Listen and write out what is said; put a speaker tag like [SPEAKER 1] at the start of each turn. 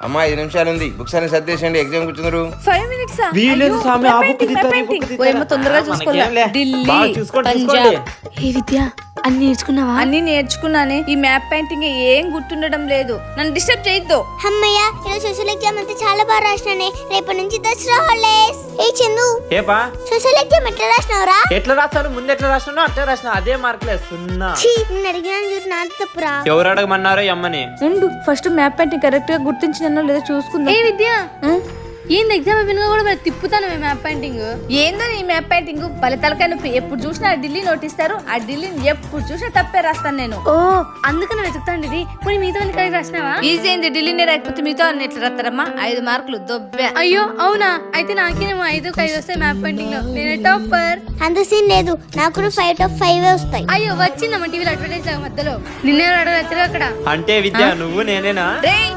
[SPEAKER 1] అమ్మా 5 నిమిషాలు ఉంది, బుక్స్ అన్ని సర్దేశండి, ఎగ్జామ్ కూర్చున్నారు.
[SPEAKER 2] 5 minutes
[SPEAKER 3] వీలేదు స్వామి, ఆ బుక్ తీస్తాను.
[SPEAKER 2] తొందరగా చూసుకోలే. ఢిల్లీ,
[SPEAKER 3] చూసుకోండి.
[SPEAKER 4] ఏ విద్య అన్ని నేర్చుకున్నావా?
[SPEAKER 2] అన్ని నేర్చుకున్నానే. ఈ మ్యాప్ పెయింటింగ్ ఏం గుర్తుండడం లేదు, నన్ను డిస్టర్బ్ చేయొద్దు.
[SPEAKER 5] అమ్మయ్య ఈరోజు సోషల్ ఎగ్జామ్ అంతా చాలా బాగా రాసినానే. రేపటి నుంచి దసరా హాలిడేస్. ఏ చందు,
[SPEAKER 3] ఏపా
[SPEAKER 5] సోషల్ ఎగ్జామ్ ఎట్లా రాసినావురా?
[SPEAKER 3] ఎట్లా రాస్తాను, ముందు ఎట్లా రాసినా అట్లా రాసిన, అదే మార్కులే 0.
[SPEAKER 5] ఛీ, నిన్ను అడిగినాను చూడు, నాది తప్పురా.
[SPEAKER 3] ఎవరు అడగమన్నారో అమ్మని.
[SPEAKER 2] ఉండు, ఫస్ట్ మ్యాప్ పెయింటింగ్ కరెక్ట్ గా గుర్తించినో లేదో చూసుకుందాం.
[SPEAKER 4] ఏ విద్య ఏంది ఎగ్జామ్ అయిపోయినా కూడా మరి తిప్పుతాను మ్యాప్ పెయింటింగ్.
[SPEAKER 2] ఏందో ఈ మ్యాప్ పెయింటింగ్ తలకాయ నొప్పి. ఎప్పుడు చూసినా ఆ ఢిల్లీ నోటిస్తారు, ఆ ఢిల్లీని ఎప్పుడు చూసినా తప్పే రాస్తాను నేను.
[SPEAKER 4] ఓ అందుకని వెతుకుతాండి ఇది. పోనీ మిగతా వాళ్ళకి కలిగి రాసినావా?
[SPEAKER 2] ఈజీ అయింది, ఢిల్లీనే రాకపోతే మీతో అన్ని ఎట్లా రాస్తారమ్మా? 5 మార్కులు దొబ్బే.
[SPEAKER 4] అయ్యో అవునా, అయితే నాకేనేమో 5కి 5 వస్తాయి మ్యాప్ పెయింటింగ్ లో. నేను టాపర్.
[SPEAKER 5] అంత సీన్ లేదు, నాకు కూడా 5 of 5 వస్తాయి.
[SPEAKER 4] అయ్యో వచ్చిందమ్మా టీవీలో అడ్వర్టైజ్ మధ్యలో. నిన్నే అడగచ్చు అక్కడ.
[SPEAKER 3] అంటే విద్య నువ్వు నేనేనా?
[SPEAKER 2] రేయ్